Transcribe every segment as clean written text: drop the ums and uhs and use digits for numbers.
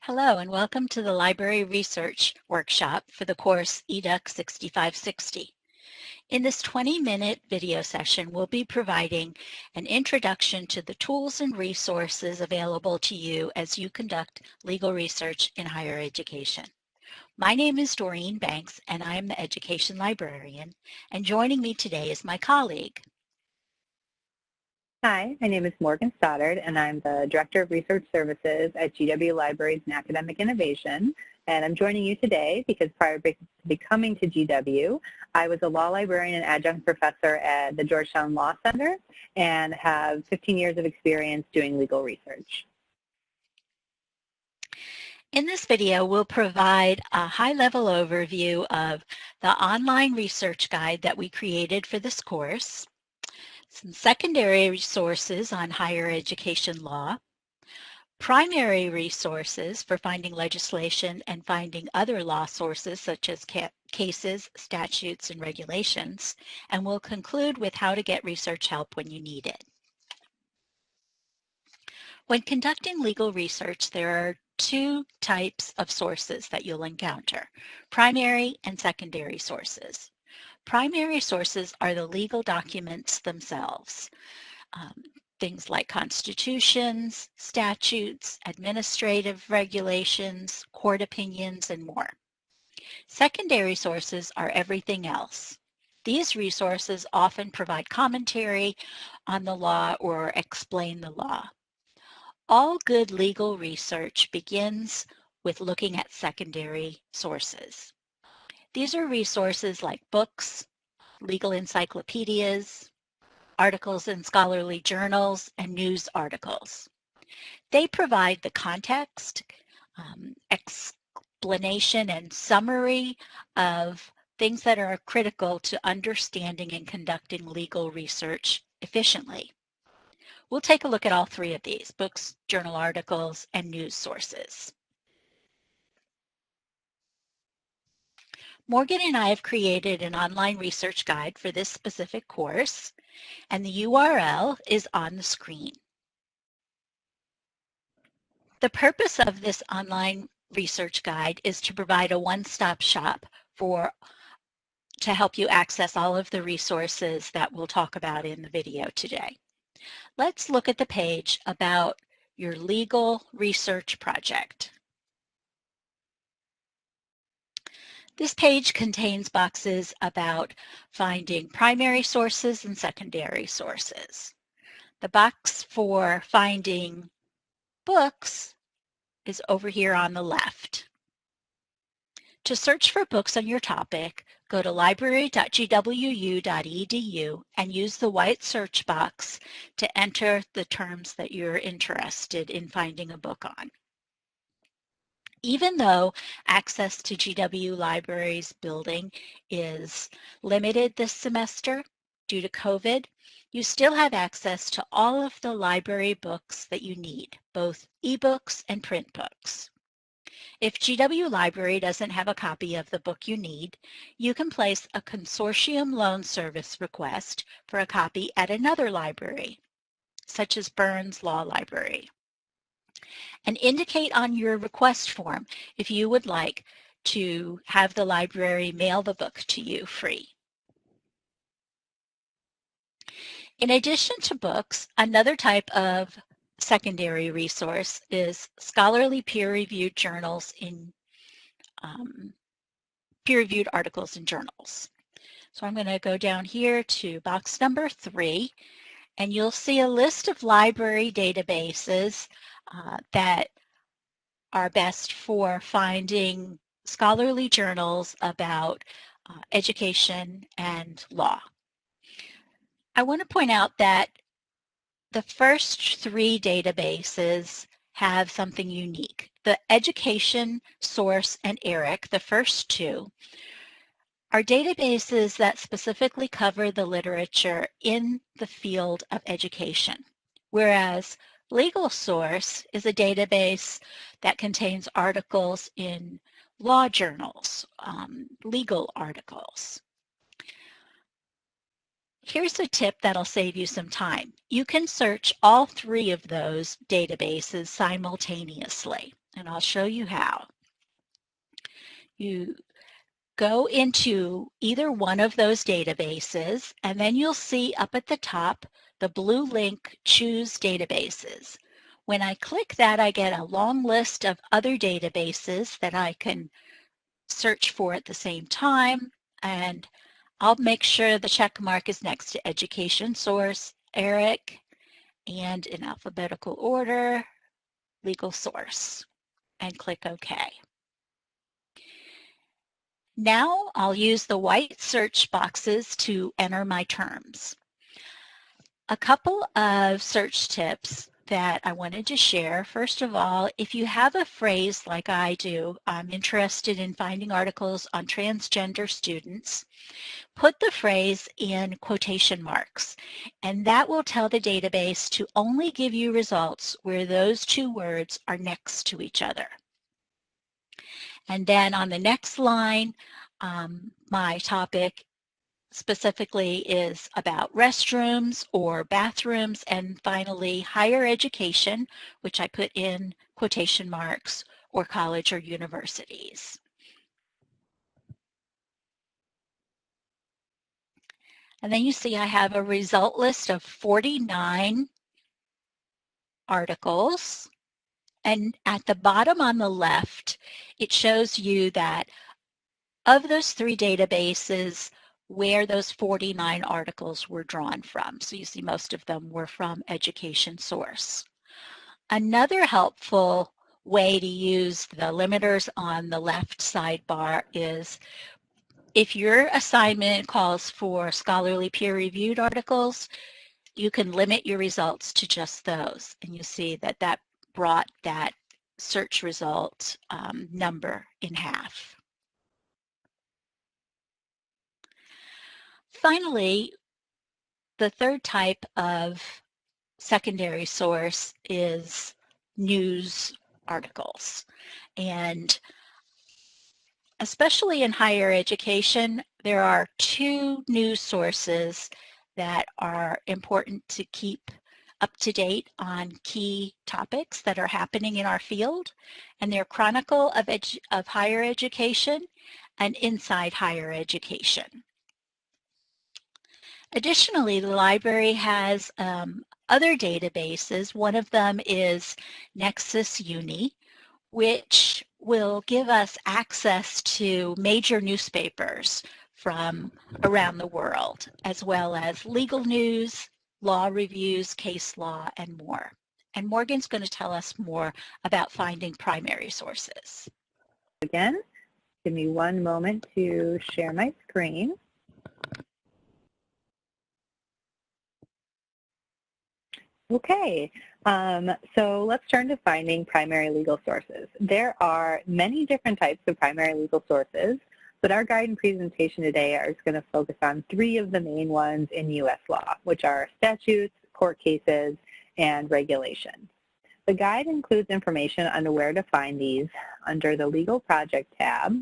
Hello and welcome to the Library Research Workshop for the course Educ 6560. In this 20-minute video session, we'll be providing an introduction to the tools and resources available to you as you conduct legal research in higher education. My name is Doreen Banks and I am the Education Librarian, and joining me today is my colleague. Hi, my name is Morgan Stoddard, and I'm the Director of Research Services at GW Libraries and Academic Innovation. And I'm joining you today because prior to becoming to GW, I was a law librarian and adjunct professor at the Georgetown Law Center and have 15 years of experience doing legal research. In this video, we'll provide a high-level overview of the online research guide that we created for this course, some secondary resources on higher education law, primary resources for finding legislation and finding other law sources such as cases, statutes, and regulations, and we'll conclude with how to get research help when you need it. When conducting legal research, there are two types of sources that you'll encounter, primary and secondary sources. Primary sources are the legal documents themselves, things like constitutions, statutes, administrative regulations, court opinions, and more. Secondary sources are everything else. These resources often provide commentary on the law or explain the law. All good legal research begins with looking at secondary sources. These are resources like books, legal encyclopedias, articles in scholarly journals, and news articles. They provide the context, explanation, and summary of things that are critical to understanding and conducting legal research efficiently. We'll take a look at all three of these: books, journal articles, and news sources. Morgan and I have created an online research guide for this specific course, and the URL is on the screen. The purpose of this online research guide is to provide a one-stop shop to help you access all of the resources that we'll talk about in the video today. Let's look at the page about your legal research project. This page contains boxes about finding primary sources and secondary sources. The box for finding books is over here on the left. To search for books on your topic, go to library.gwu.edu and use the white search box to enter the terms that you're interested in finding a book on. Even though access to GW Libraries building is limited this semester due to COVID, you still have access to all of the library books that you need, both ebooks and print books. If GW Library doesn't have a copy of the book you need, you can place a consortium loan service request for a copy at another library, such as Burns Law Library, and indicate on your request form if you would like to have the library mail the book to you free. In addition to books, another type of secondary resource is scholarly peer-reviewed journals in peer-reviewed articles in journals. So I'm going to go down here to box number 3, and you'll see a list of library databases that are best for finding scholarly journals about education and law. I want to point out that the first 3 databases have something unique. The Education, Source, and Educ, the first 2, are databases that specifically cover the literature in the field of education, whereas Legal Source is a database that contains articles in law journals, legal articles. Here's a tip that'll save you some time. You can search all 3 of those databases simultaneously. and I'll show you how. You go into either one of those databases, and then you'll see up at the top the blue link, Choose Databases. When I click that, I get a long list of other databases that I can search for at the same time, and I'll make sure the check mark is next to Education Source, ERIC, and in alphabetical order, Legal Source, and click OK. Now I'll use the white search boxes to enter my terms. A couple of search tips that I wanted to share. First of all, if you have a phrase like I do, I'm interested in finding articles on transgender students, put the phrase in quotation marks, and that will tell the database to only give you results where those two words are next to each other. And then on the next line, my topic specifically is about restrooms or bathrooms, and finally higher education, which I put in quotation marks, or college or universities. And then you see I have a result list of 49 articles. And at the bottom on the left, it shows you that of those three databases, where those 49 articles were drawn from. So you see most of them were from Education Source. Another helpful way to use the limiters on the left sidebar is if your assignment calls for scholarly peer-reviewed articles, you can limit your results to just those. And you see that that brought that search result number in half. Finally, the third type of secondary source is news articles. And especially in higher education, there are two news sources that are important to keep up to date on key topics that are happening in our field, and they're Chronicle of Higher Education and Inside Higher Education. Additionally, the library has other databases. One of them is Nexus Uni, which will give us access to major newspapers from around the world, as well as legal news, law reviews, case law, and more. And Morgan's going to tell us more about finding primary sources. Again, give me one moment to share my screen. Okay, so let's turn to finding primary legal sources. There are many different types of primary legal sources, but our guide and presentation today is going to focus on three of the main ones in U.S. law, which are statutes, court cases, and regulations. The guide includes information on where to find these under the Legal Project tab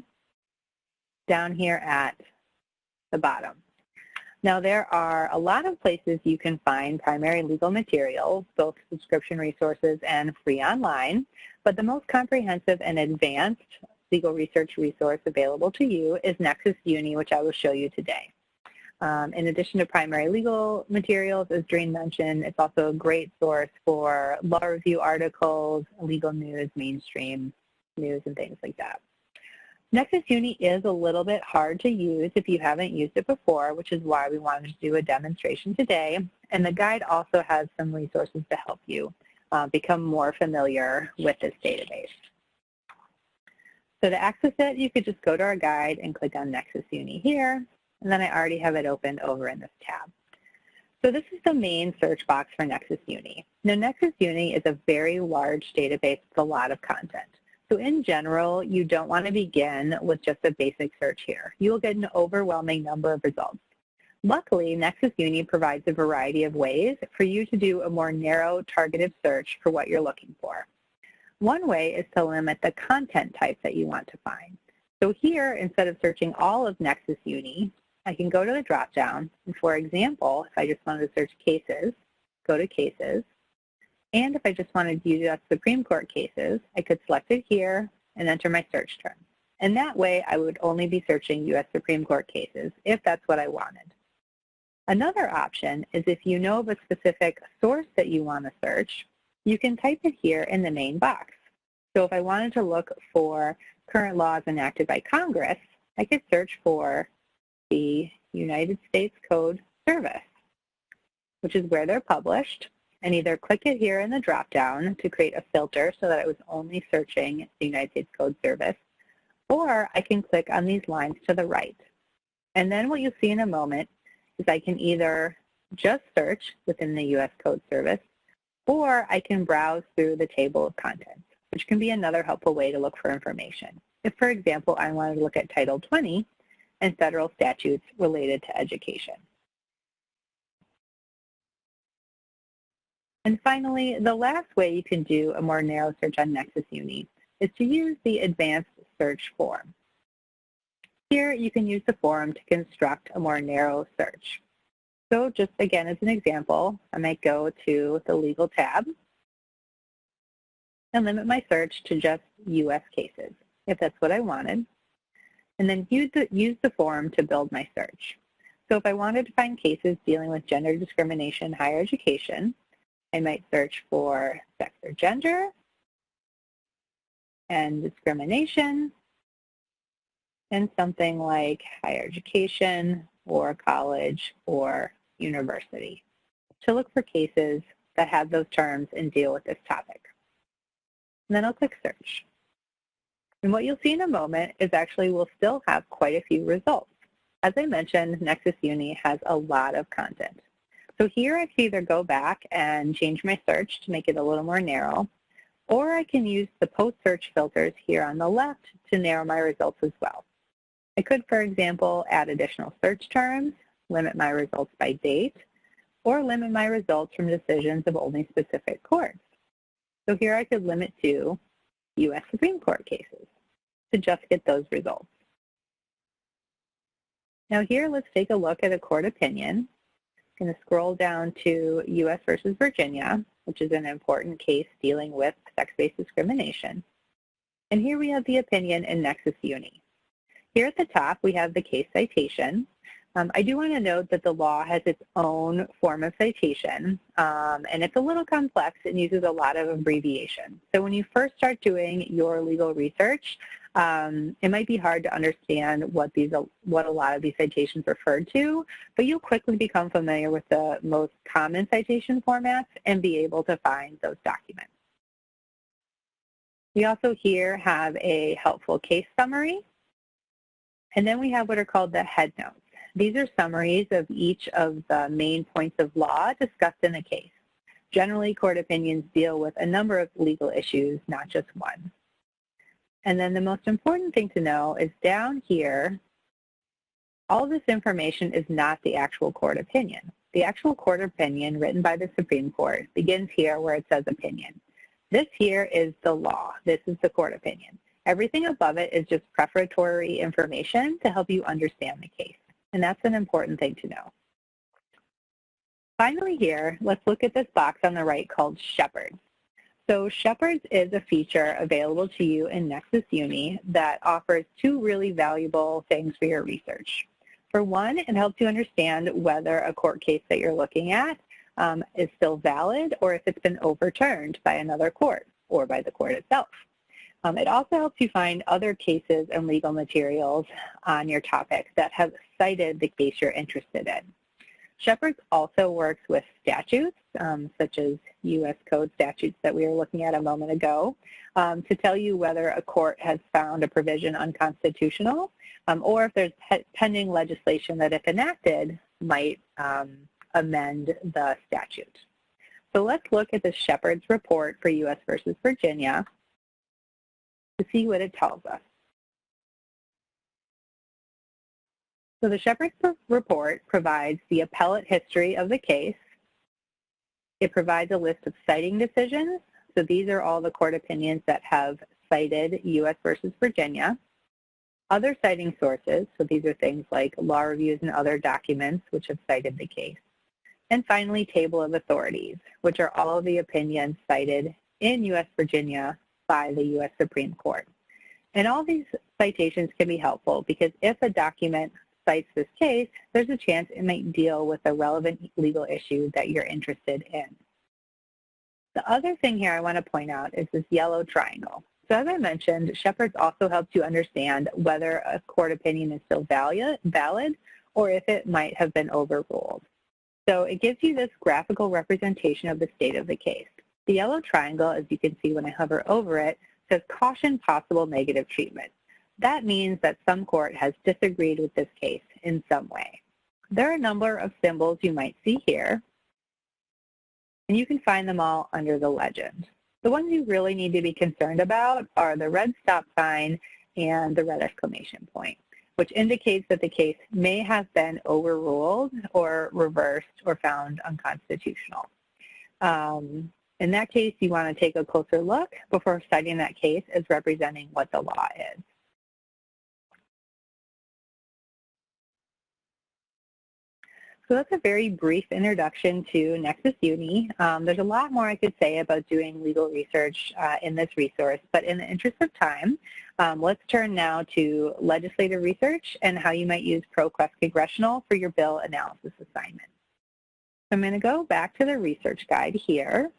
down here at the bottom. Now, there are a lot of places you can find primary legal materials, both subscription resources and free online, but the most comprehensive and advanced legal research resource available to you is Nexus Uni, which I will show you today. In addition to primary legal materials, as Doreen mentioned, it's also a great source for law review articles, legal news, mainstream news, and things like that. Nexus Uni is a little bit hard to use if you haven't used it before, which is why we wanted to do a demonstration today. And the guide also has some resources to help you become more familiar with this database. So to access it, you could just go to our guide and click on Nexus Uni here, and then I already have it opened over in this tab. So this is the main search box for Nexus Uni. Now, Nexus Uni is a very large database with a lot of content. So in general, you don't want to begin with just a basic search here. You will get an overwhelming number of results. Luckily, Nexus Uni provides a variety of ways for you to do a more narrow, targeted search for what you're looking for. One way is to limit the content type that you want to find. So here, instead of searching all of Nexus Uni, I can go to the drop-down, and for example, if I just wanted to search cases, go to cases, And if I just wanted U.S. Supreme Court cases, I could select it here and enter my search term. And that way, I would only be searching U.S. Supreme Court cases if that's what I wanted. Another option is if you know of a specific source that you want to search, you can type it here in the main box. So if I wanted to look for current laws enacted by Congress, I could search for the United States Code Service, which is where they're published, and either click it here in the drop-down to create a filter so that it was only searching the United States Code Service, or I can click on these lines to the right. And then what you'll see in a moment is I can either just search within the U.S. Code Service, or I can browse through the table of contents, which can be another helpful way to look for information. If, for example, I wanted to look at Title 20 and federal statutes related to education. And finally, the last way you can do a more narrow search on Nexus Uni is to use the advanced search form. Here, you can use the form to construct a more narrow search. So just again, as an example, I might go to the Legal tab and limit my search to just U.S. cases, if that's what I wanted, and then use the form to build my search. So if I wanted to find cases dealing with gender discrimination in higher education, I might search for sex or gender and discrimination and something like higher education or college or university to look for cases that have those terms and deal with this topic. And then I'll click search. And what you'll see in a moment is actually we'll still have quite a few results. As I mentioned, Nexus Uni has a lot of content. So here I can either go back and change my search to make it a little more narrow, or I can use the post-search filters here on the left to narrow my results as well. I could, for example, add additional search terms, limit my results by date, or limit my results from decisions of only specific courts. So here I could limit to U.S. Supreme Court cases to just get those results. Now here, let's take a look at a court opinion. I'm going to scroll down to U.S. versus Virginia, which is an important case dealing with sex-based discrimination. And here we have the opinion in Nexus Uni. Here at the top, we have the case citation. I do want to note that the law has its own form of citation, and it's a little complex and uses a lot of abbreviation. So when you first start doing your legal research, it might be hard to understand what a lot of these citations refer to, but you'll quickly become familiar with the most common citation formats and be able to find those documents. We also here have a helpful case summary, and then we have what are called the head notes. These are summaries of each of the main points of law discussed in the case. Generally, court opinions deal with a number of legal issues, not just one. And then the most important thing to know is down here, all this information is not the actual court opinion. The actual court opinion written by the Supreme Court begins here where it says opinion. This here is the law. This is the court opinion. Everything above it is just preparatory information to help you understand the case. And that's an important thing to know. Finally here, let's look at this box on the right called Shepherds. So Shepherds is a feature available to you in Nexus Uni that offers two really valuable things for your research. For one, it helps you understand whether a court case that you're looking at is still valid or if it's been overturned by another court or by the court itself. It also helps you find other cases and legal materials on your topic that have cited the case you're interested in. Shepherds also works with statutes, such as U.S. Code statutes that we were looking at a moment ago, to tell you whether a court has found a provision unconstitutional, or if there's pending legislation that, if enacted, might amend the statute. So let's look at the Shepherds report for U.S. versus Virginia to see what it tells us. So the Shepherds report provides the appellate history of the case. It provides a list of citing decisions. So these are all the court opinions that have cited U.S. versus Virginia. Other citing sources, so these are things like law reviews and other documents which have cited the case. And finally, table of authorities, which are all of the opinions cited in U.S. Virginia by the U.S. Supreme Court. And all these citations can be helpful because if a document cites this case, there's a chance it might deal with a relevant legal issue that you're interested in. The other thing here I want to point out is this yellow triangle. So as I mentioned, Shepard's also helps you understand whether a court opinion is still valid or if it might have been overruled. So it gives you this graphical representation of the state of the case. The yellow triangle, as you can see when I hover over it, says caution possible negative treatment. That means that some court has disagreed with this case in some way. There are a number of symbols you might see here, and you can find them all under the legend. The ones you really need to be concerned about are the red stop sign and the red exclamation point, which indicates that the case may have been overruled or reversed or found unconstitutional. In that case, you want to take a closer look before citing that case as representing what the law is. So that's a very brief introduction to Nexus Uni. There's a lot more I could say about doing legal research in this resource, but in the interest of time, let's turn now to legislative research and how you might use ProQuest Congressional for your bill analysis assignment. So I'm going to go back to the research guide here.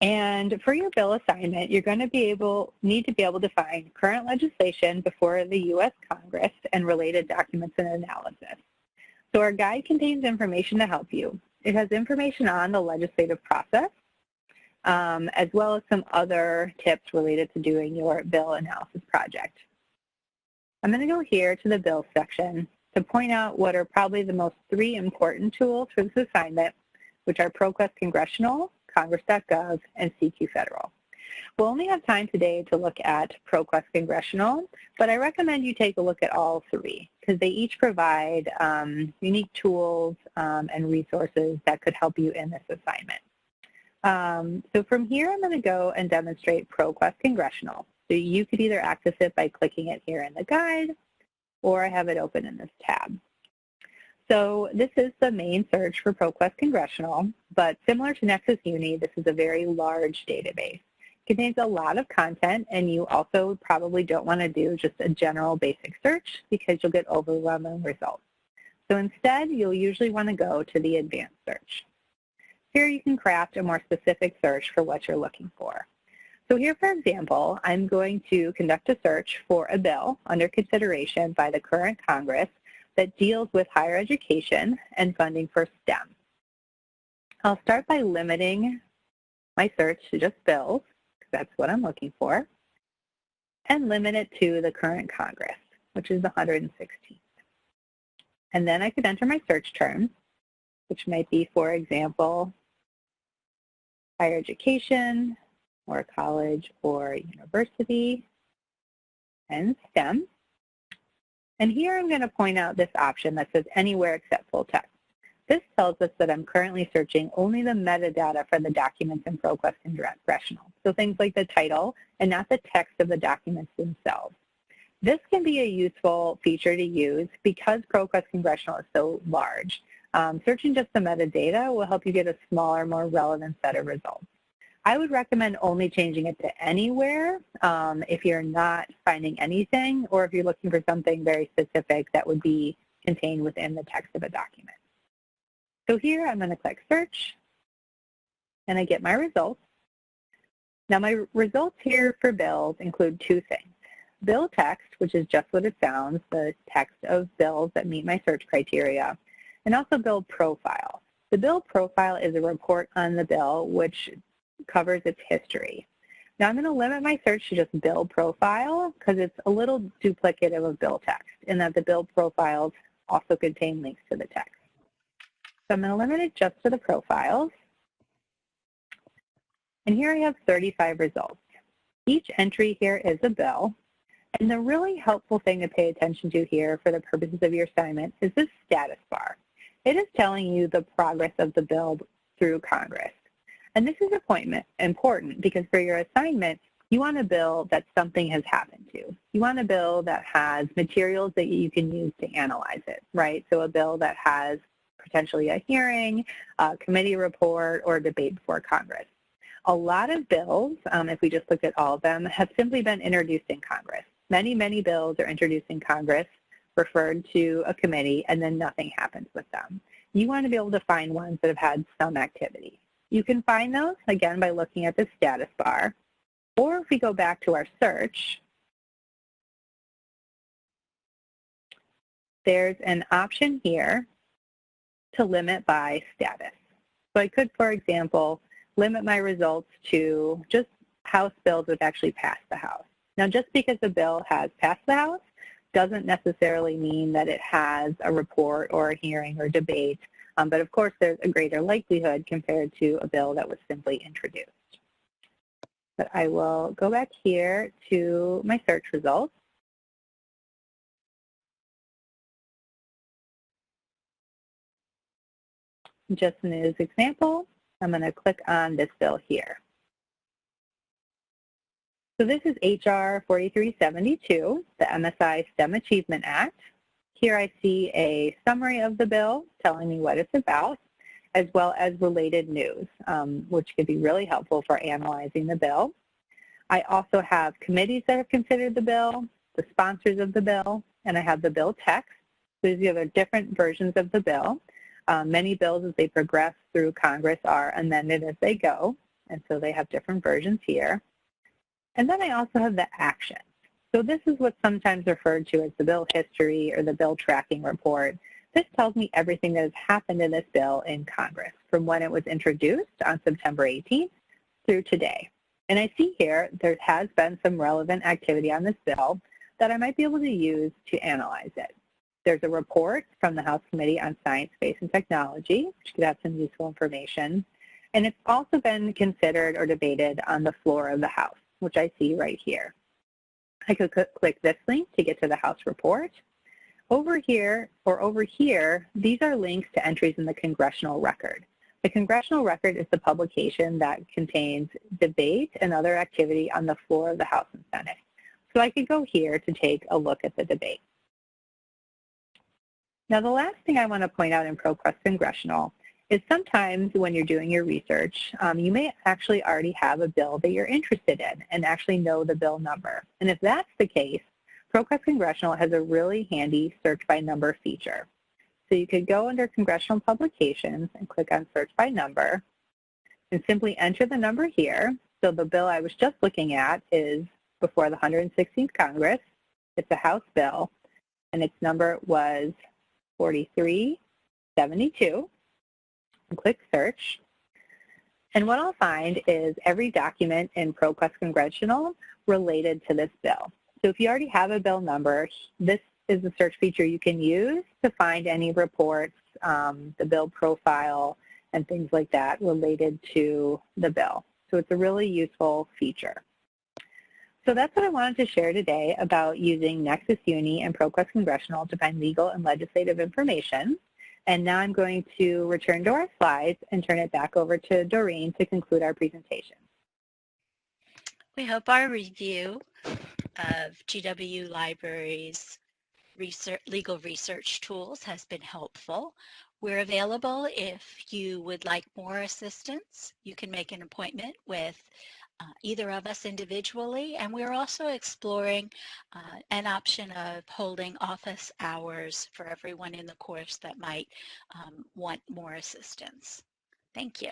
And for your bill assignment, you're going to need to be able to find current legislation before the U.S. Congress and related documents and analysis. So our guide contains information to help you. It has information on the legislative process, as well as some other tips related to doing your bill analysis project. I'm going to go here to the bill section to point out what are probably the most three important tools for this assignment, which are ProQuest Congressional, Congress.gov, and CQ Federal. We'll only have time today to look at ProQuest Congressional, but I recommend you take a look at all three because they each provide unique tools and resources that could help you in this assignment. So from here, I'm going to go and demonstrate ProQuest Congressional. So you could either access it by clicking it here in the guide, or I have it open in this tab. So this is the main search for ProQuest Congressional, but similar to Nexus Uni, this is a very large database. It contains a lot of content, and you also probably don't want to do just a general basic search because you'll get overwhelming results. So instead, you'll usually want to go to the advanced search. Here you can craft a more specific search for what you're looking for. So here, for example, I'm going to conduct a search for a bill under consideration by the current Congress that deals with higher education and funding for STEM. I'll start by limiting my search to just bills, because that's what I'm looking for, and limit it to the current Congress, which is the 116th. And then I could enter my search terms, which might be, for example, higher education, or college, or university, and STEM. And here I'm going to point out this option that says anywhere except full text. This tells us that I'm currently searching only the metadata for the documents in ProQuest Congressional, so things like the title and not the text of the documents themselves. This can be a useful feature to use because ProQuest Congressional is so large. Searching just the metadata will help you get a smaller, more relevant set of results. I would recommend only changing it to anywhere if you're not finding anything or if you're looking for something very specific that would be contained within the text of a document. So here I'm going to click search and I get my results. Now my results here for bills include two things. Bill text, which is just what it sounds, the text of bills that meet my search criteria, and also bill profile. The bill profile is a report on the bill which covers its history. Now I'm going to limit my search to just bill profile because it's a little duplicative of bill text in that the bill profiles also contain links to the text. So I'm going to limit it just to the profiles. And here I have 35 results. Each entry here is a bill. And the really helpful thing to pay attention to here for the purposes of your assignment is this status bar. It is telling you the progress of the bill through Congress. And this is important because for your assignment, you want a bill that something has happened to. You want a bill that has materials that you can use to analyze it, right? So a bill that has potentially a hearing, a committee report, or a debate before Congress. A lot of bills, if we just look at all of them, have simply been introduced in Congress. Many, many bills are introduced in Congress, referred to a committee, and then nothing happens with them. You want to be able to find ones that have had some activity. You can find those, again, by looking at the status bar. Or if we go back to our search, there's an option here to limit by status. So I could, for example, limit my results to just House bills that actually pass the House. Now, just because a bill has passed the House doesn't necessarily mean that it has a report or a hearing or debate, but of course there's a greater likelihood compared to a bill that was simply introduced. But I will go back here to my search results. Just in this example, I'm going to click on this bill here. So this is H.R. 4372, the MSI STEM Achievement Act. Here I see a summary of the bill telling me what it's about, as well as related news, which could be really helpful for analyzing the bill. I also have committees that have considered the bill, the sponsors of the bill, and I have the bill text. So these are different versions of the bill. Many bills, as they progress through Congress, are amended as they go, and so they have different versions here. And then I also have the actions. So this is what's sometimes referred to as the bill history or the bill tracking report. This tells me everything that has happened in this bill in Congress from when it was introduced on September 18th through today. And I see here there has been some relevant activity on this bill that I might be able to use to analyze it. There's a report from the House Committee on Science, Space, and Technology, which could have some useful information. And it's also been considered or debated on the floor of the House, which I see right here. I could click this link to get to the House report. Over here, or over here, these are links to entries in the Congressional Record. The Congressional Record is the publication that contains debate and other activity on the floor of the House and Senate. So I could go here to take a look at the debate. Now, the last thing I want to point out in ProQuest Congressional is sometimes when you're doing your research, you may actually already have a bill that you're interested in and actually know the bill number. And if that's the case, ProQuest Congressional has a really handy search by number feature. So you could go under Congressional Publications and click on Search by Number and simply enter the number here. So the bill I was just looking at is before the 116th Congress. It's a House bill, and its number was 4372. And click Search. And what I'll find is every document in ProQuest Congressional related to this bill. So if you already have a bill number, this is the search feature you can use to find any reports, the bill profile, and things like that related to the bill. So it's a really useful feature. So that's what I wanted to share today about using Nexus Uni and ProQuest Congressional to find legal and legislative information. And now I'm going to return to our slides and turn it back over to Doreen to conclude our presentation. We hope our review of GW Library's legal research tools has been helpful. We're available if you would like more assistance. You can make an appointment with either of us individually, and we're also exploring an option of holding office hours for everyone in the course that might want more assistance. Thank you.